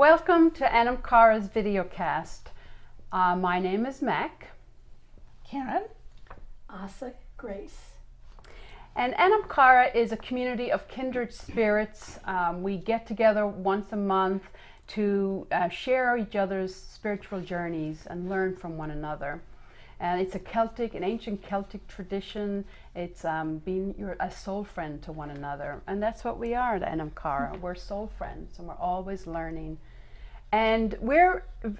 welcome to Anam Cara's videocast. My name is Mac. Karen. Asa. Grace. And Anam Cara is a community of kindred spirits. We get together once a month to share each other's spiritual journeys and learn from one another. And it's an ancient Celtic tradition. It's being a soul friend to one another. And that's what we are at Anam Cara. We're soul friends and we're always learning. And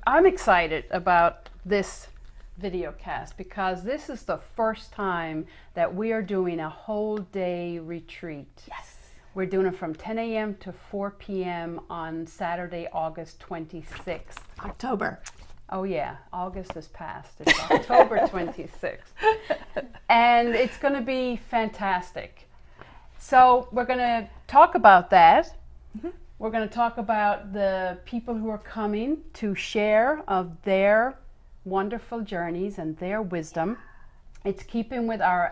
I'm excited about this videocast because this is the first time that we are doing a whole day retreat. Yes. We're doing it from 10 a.m. to 4 p.m. on Saturday, August 26th. October. Oh yeah, August is past. It's October 26th. And it's going to be fantastic. So we're going to talk about that. Mm-hmm. We're going to talk about the people who are coming to share of their wonderful journeys and their wisdom. It's keeping with our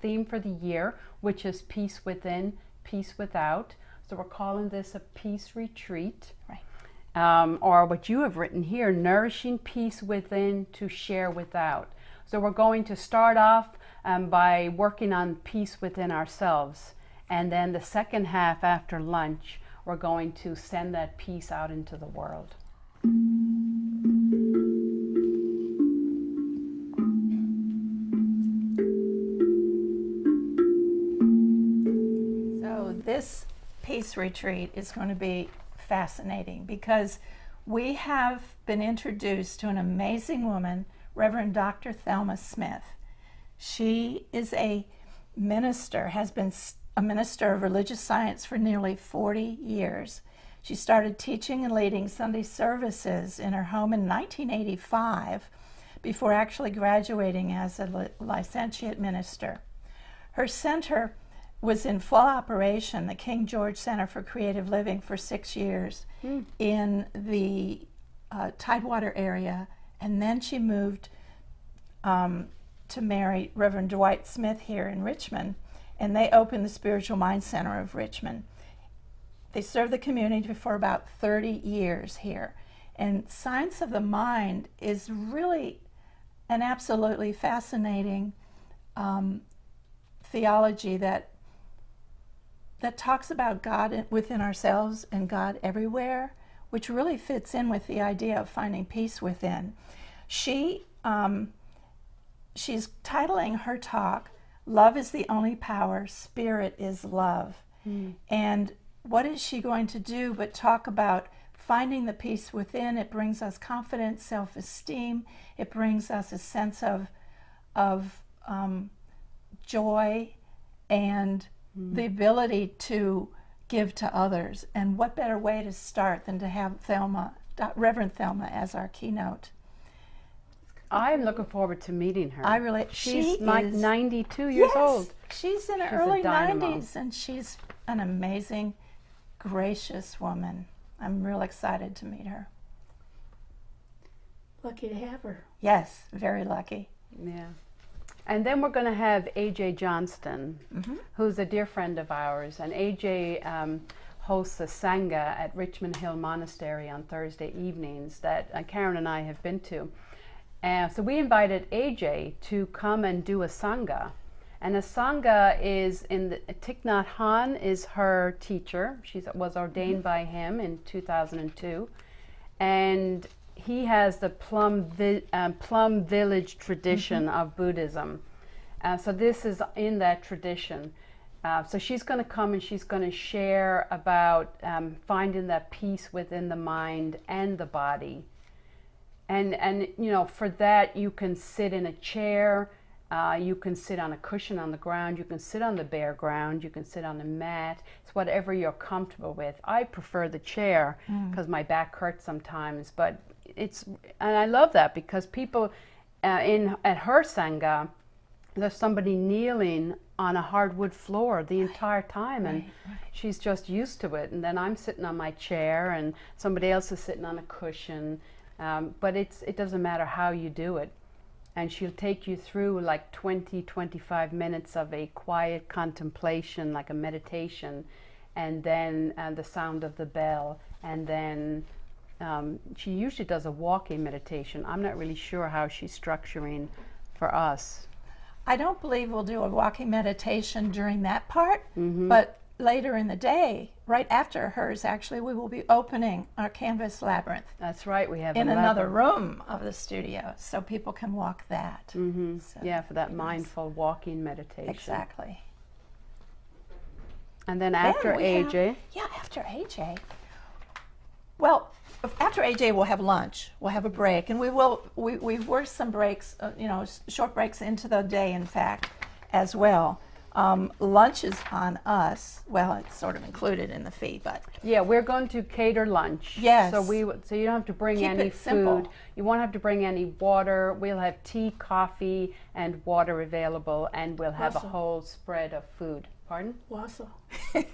theme for the year, which is peace within, peace without. So we're calling this a peace retreat. Right. Or what you have written here, nourishing peace within to share without. So we're going to start off by working on peace within ourselves. And then the second half after lunch, we're going to send that peace out into the world. So this peace retreat is going to be fascinating because we have been introduced to an amazing woman, Reverend Dr. Thelma Smith. She is a minister, has been a minister of religious science for nearly 40 years. She started teaching and leading Sunday services in her home in 1985 before actually graduating as a licentiate minister. Her center was in full operation, the King George Center for Creative Living, for 6 years in the Tidewater area, and then she moved to marry Reverend Dwight Smith here in Richmond, and they opened the Spiritual Mind Center of Richmond. They served the community for about 30 years here, and Science of the Mind is really an absolutely fascinating theology that talks about God within ourselves and God everywhere, which really fits in with the idea of finding peace within. She's titling her talk, Love is the Only Power, Spirit is Love. And what is she going to do but talk about finding the peace within? It brings us confidence, self-esteem. It brings us a sense of joy and the ability to give to others. And what better way to start than to have Reverend Thelma as our keynote. I'm looking forward to meeting her. She's like 92 years old. She's in her early 90s, and she's an amazing, gracious woman. I'm real excited to meet her. Lucky to have her. Yes, very lucky. Yeah. And then we're going to have AJ Johnston, who's a dear friend of ours. And AJ hosts a Sangha at Richmond Hill Monastery on Thursday evenings that Karen and I have been to. So we invited AJ to come and do a Sangha. And a Sangha is Thich Nhat Hanh is her teacher. She was ordained by him in 2002. And he has the Plum Village tradition of Buddhism. So this is in that tradition. So she's going to come and she's going to share about finding that peace within the mind and the body. And you know, for that you can sit in a chair, you can sit on a cushion on the ground, you can sit on the bare ground, you can sit on a mat. It's whatever you're comfortable with. I prefer the chair because my back hurts sometimes, but and I love that because people at her Sangha, there's somebody kneeling on a hardwood floor the entire time, and she's just used to it. And then I'm sitting on my chair and somebody else is sitting on a cushion. But it doesn't matter how you do it. And she'll take you through like 20, 25 minutes of a quiet contemplation, like a meditation. and then the sound of the bell, and then she usually does a walking meditation. I'm not really sure how she's structuring for us. I don't believe we'll do a walking meditation during that part, but later in the day, right after hers, actually, we will be opening our canvas labyrinth. That's right. We have in a another room of the studio, so people can walk that. So, yeah, for that mindful walking meditation. Exactly. And then after AJ? After AJ. Well, after AJ, we'll have lunch. We'll have a break, and we've worked some breaks, short breaks into the day, in fact, as well. Lunch is on us. Well, it's sort of included in the fee, but yeah, we're going to cater lunch. Yes. So you don't have to bring Keep any it simple. food. You won't have to bring any water. We'll have tea, coffee, and water available, and we'll have a whole spread of food. Pardon? Wassail.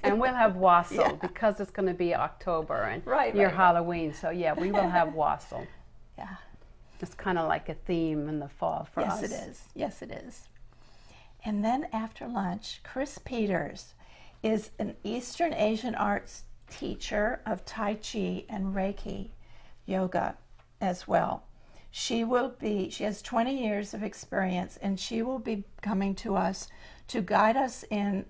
And we'll have wassail because it's going to be October and near Halloween. So yeah, we will have wassail. Yeah. It's kind of like a theme in the fall for us. Yes, it is. Yes, it is. And then after lunch, Chris Peters is an Eastern Asian arts teacher of Tai Chi and Reiki yoga as well. She has 20 years of experience, and she will be coming to us to guide us in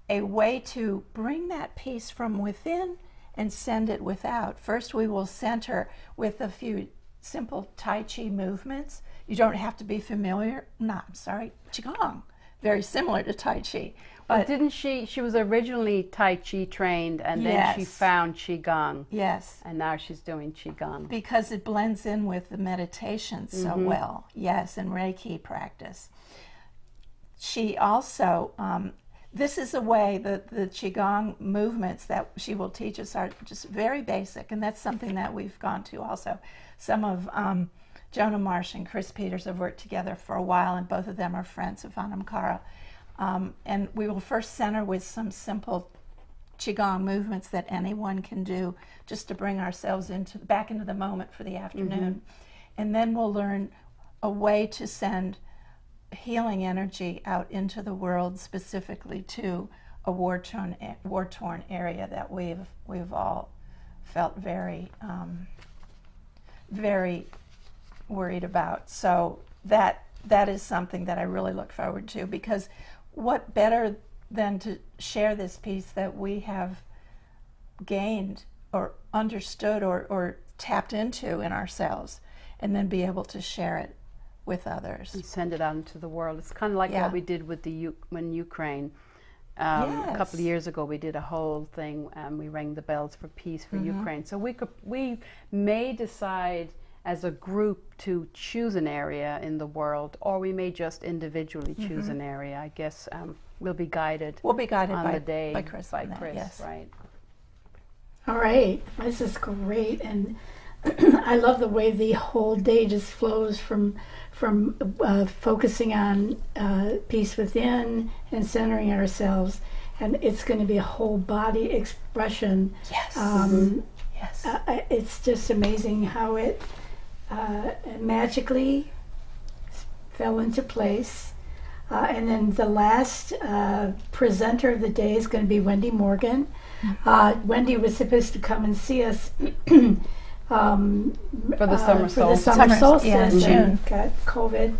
a way to bring that peace from within and send it without. First, we will center with a few simple Tai Chi movements. You don't have to be familiar. Qigong. Very similar to Tai Chi. But didn't she was originally Tai Chi trained, and then she found Qigong. Yes. And now she's doing Qigong. Because it blends in with the meditation so well. Yes, and Reiki practice. She also, this is a way that the Qigong movements that she will teach us are just very basic, and that's something that we've gone to also. Some of Jonah Marsh and Chris Peters have worked together for a while, and both of them are friends of Anam Cara. And we will first center with some simple Qigong movements that anyone can do just to bring ourselves back into the moment for the afternoon. And then we'll learn a way to send healing energy out into the world, specifically to a war-torn area that we've all felt very, very worried about. So that is something that I really look forward to, because what better than to share this piece that we have gained or understood or tapped into in ourselves, and then be able to share it with others and send it out into the world. It's kind of like what we did with when Ukraine. A couple of years ago, we did a whole thing. We rang the bells for peace for Ukraine. So we may decide as a group to choose an area in the world, or we may just individually choose an area. I guess we'll be guided. We'll be guided on by the day by Chris. Yes. Right. All right, this is great, and I love the way the whole day just flows from focusing on peace within and centering ourselves, and it's going to be a whole body expression. Yes. Yes. It's just amazing how it magically fell into place. And then the last presenter of the day is going to be Wendy Morgan. Wendy was supposed to come and see us for the summer solstice, in June. Got COVID.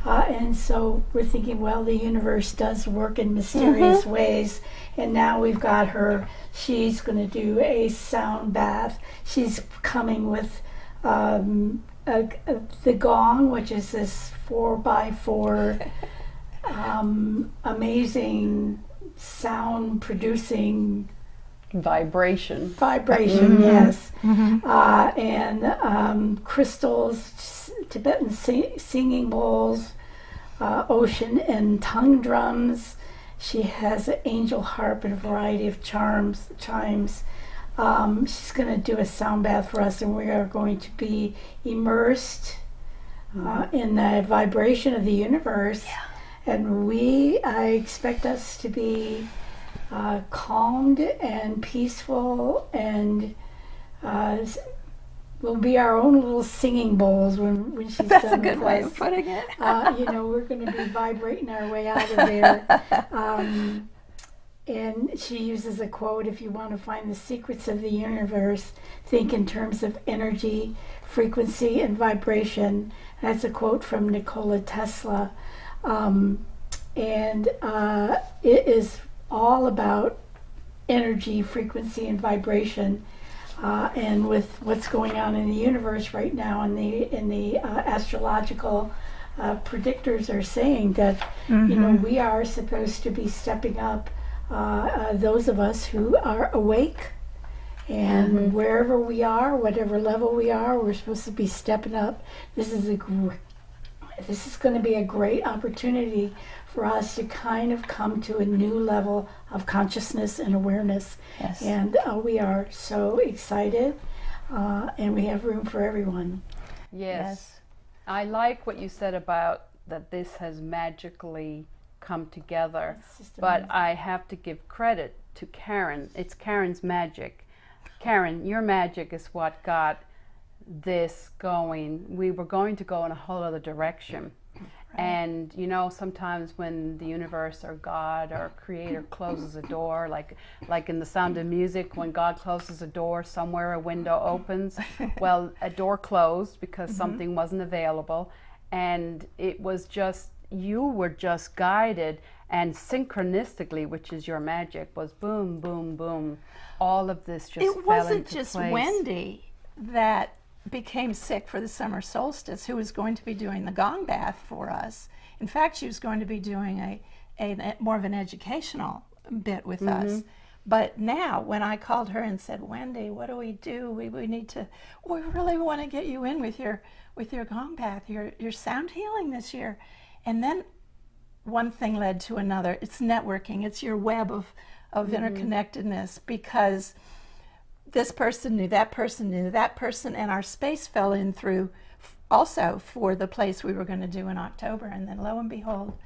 And so we're thinking, well, the universe does work in mysterious ways. And now we've got her. She's going to do a sound bath. She's coming with the gong, which is this 4x4 amazing sound producing vibration, yes. And crystals, Tibetan singing bowls, ocean and tongue drums. She has an angel harp and a variety of chimes. She's going to do a sound bath for us, and we are going to be immersed in the vibration of the universe. And I expect us to be calmed and peaceful, and we'll be our own little singing bowls when she's That's done a good with way us. of putting it. We're going to be vibrating our way out of there. and she uses a quote, if you want to find the secrets of the universe, think in terms of energy, frequency, and vibration. That's a quote from Nikola Tesla. And it is all about energy, frequency, and vibration. And with what's going on in the universe right now, in the astrological predictors are saying that we are supposed to be stepping up. Those of us who are awake, and wherever we are, whatever level we are, we're supposed to be stepping up. This is going to be a great opportunity for us to kind of come to a new level of consciousness and awareness. Yes. And we are so excited, and we have room for everyone. Yes. I like what you said about that this has magically come together, but I have to give credit to Karen. It's Karen's magic. Karen, your magic is what got this going. We were going to go in a whole other direction. And sometimes when the universe or God or creator closes a door, like in The Sound of Music, when God closes a door, somewhere a window opens. Well, a door closed because something wasn't available, and it was just, you were just guided, and synchronistically, which is your magic, was boom, boom, boom. All of this just fell into place. It wasn't just Wendy that became sick for the summer solstice, who was going to be doing the gong bath for us. In fact, she was going to be doing a more of an educational bit with us. But now, when I called her and said, Wendy, what do? We really want to get you in with your gong bath, your sound healing this year. And then one thing led to another. It's networking. It's your web of interconnectedness, because this person knew that person, and our space fell in through also for the place we were going to do in October. And then lo and behold,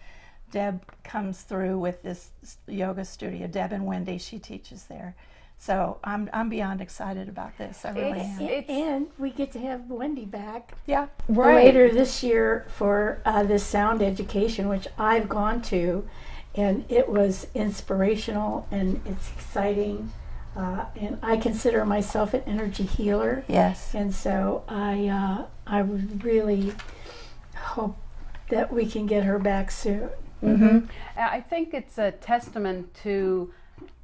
Deb comes through with this yoga studio. Deb and Wendy, she teaches there. So I'm beyond excited about this. I really am. And we get to have Wendy back. Yeah. Later this year for this sound education, which I've gone to, and it was inspirational and it's exciting. And I consider myself an energy healer. Yes. And so I would really hope that we can get her back soon. I think it's a testament to,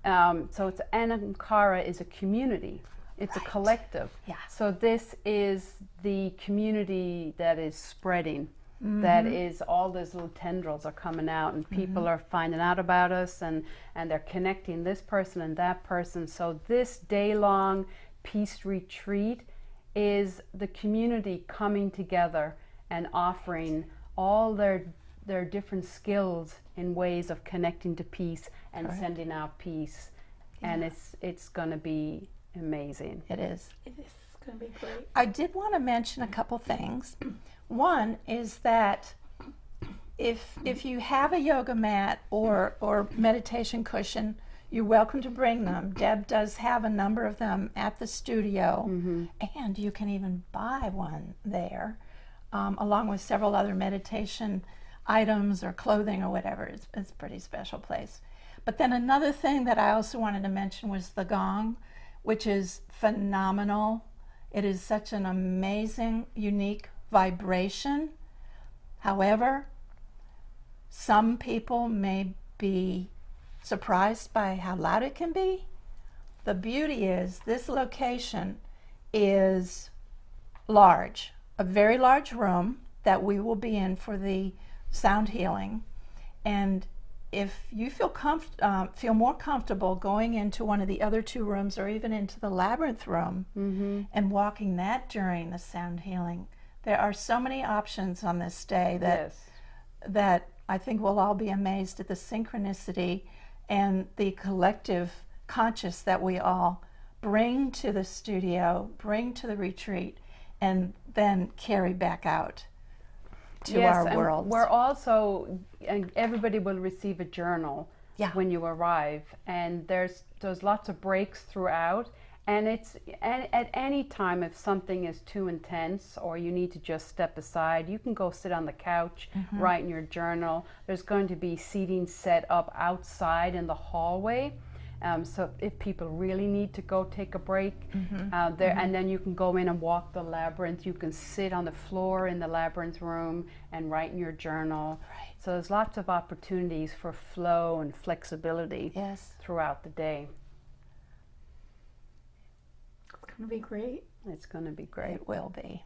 so it's Anam Cara is a community. It's a collective. Yeah. So this is the community that is spreading. That is, all those little tendrils are coming out, and people are finding out about us, and they're connecting this person and that person. So this day-long peace retreat is the community coming together and offering all their different skills in ways of connecting to peace and sending out peace. And it's going to be amazing. It is. It is going to be great. I did want to mention a couple things. One is that if you have a yoga mat or meditation cushion, you're welcome to bring them. Deb does have a number of them at the studio, and you can even buy one there, along with several other meditation items or clothing or whatever. It's a pretty special place. But then another thing that I also wanted to mention was the gong, which is phenomenal. It is such an amazing, unique vibration. However, some people may be surprised by how loud it can be. The beauty is this location is large, a very large room that we will be in for the sound healing. And if you feel more comfortable going into one of the other two rooms, or even into the labyrinth room and walking that during the sound healing, there are so many options on this day that I think we'll all be amazed at the synchronicity and the collective conscious that we all bring to the studio, bring to the retreat, and then carry back out to our world. We're also, and everybody will receive a journal when you arrive, and there's lots of breaks throughout, And it's at any time, if something is too intense or you need to just step aside, you can go sit on the couch, write in your journal. There's going to be seating set up outside in the hallway. So if people really need to go take a break, and then you can go in and walk the labyrinth. You can sit on the floor in the labyrinth room and write in your journal. Right. So there's lots of opportunities for flow and flexibility Yes. throughout the day. It's going to be great. It's going to be great. It will be.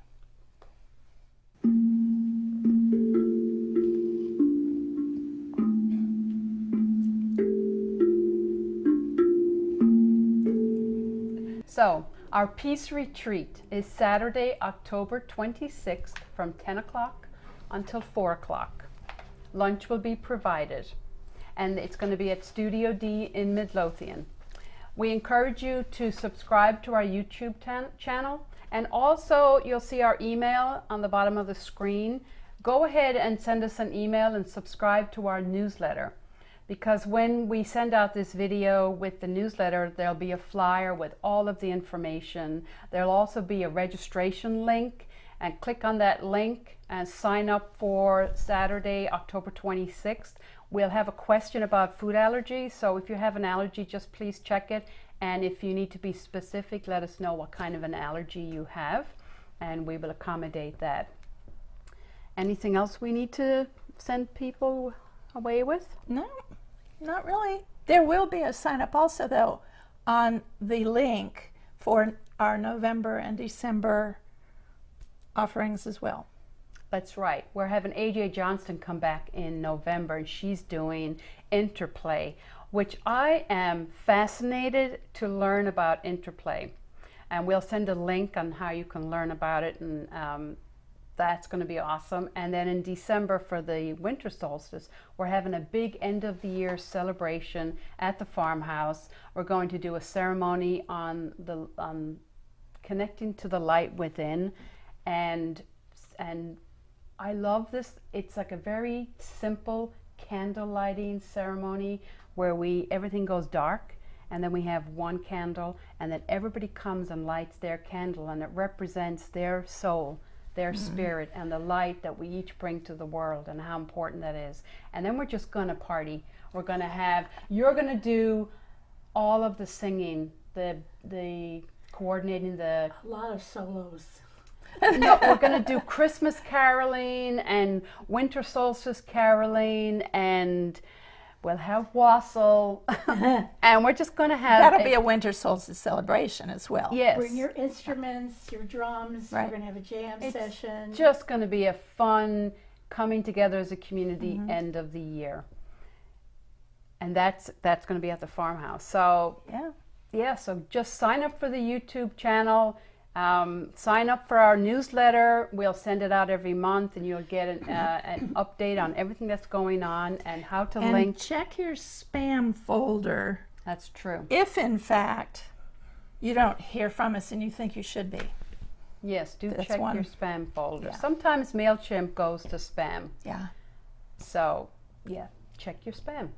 So our peace retreat is Saturday, October 26th from 10 o'clock until 4 o'clock. Lunch will be provided, and it's going to be at Studio D in Midlothian. We encourage you to subscribe to our YouTube channel, and also you'll see our email on the bottom of the screen. Go ahead and send us an email and subscribe to our newsletter, because when we send out this video with the newsletter, there'll be a flyer with all of the information. There'll also be a registration link, and click on that link and sign up for Saturday, October 26th. We'll have a question about food allergies, so if you have an allergy, just please check it. And if you need to be specific, let us know what kind of an allergy you have, and we will accommodate that. Anything else we need to send people away with? No, not really. There will be a sign up also, though, on the link for our November and December offerings as well. That's right. We're having AJ Johnston come back in November, and she's doing interplay, which I am fascinated to learn about interplay. And we'll send a link on how you can learn about it, and that's going to be awesome. And then in December, for the winter solstice, we're having a big end of the year celebration at the farmhouse. We're going to do a ceremony on the connecting to the light within, and I love this. It's like a very simple candle lighting ceremony where everything goes dark, and then we have one candle, and then everybody comes and lights their candle, and it represents their soul, their spirit, and the light that we each bring to the world, and how important that is. And then we're just going to party. We're going to have, you're going to do all of the singing, the coordinating the... A lot of solos. No, we're going to do Christmas caroling and winter solstice caroling, and we'll have wassail, and we're just going to have... That'll be a winter solstice celebration as well. Yes. Bring your instruments, your drums. Right. We're going to have a jam session. Just going to be a fun coming together as a community end of the year. And that's going to be at the farmhouse. So yeah, so just sign up for the YouTube channel. Sign up for our newsletter. We'll send it out every month, and you'll get an update on everything that's going on and how to link. And check your spam folder. That's true. If, in fact, you don't hear from us and you think you should be. Yes, do That's check one. your spam folder. Yeah. Sometimes MailChimp goes to spam. Yeah. So, yeah, check your spam.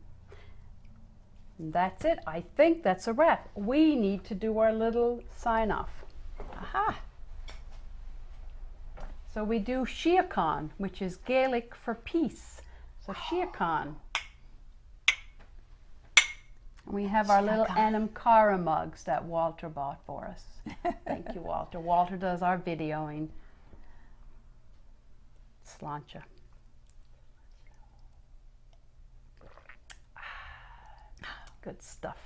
That's it. I think that's a wrap. We need to do our little sign off. Aha. So we do Síochána, which is Gaelic for peace. So Síochána. We have our little Anam Cara mugs that Walter bought for us. Thank you, Walter. Walter does our videoing. Sláinte. Good stuff.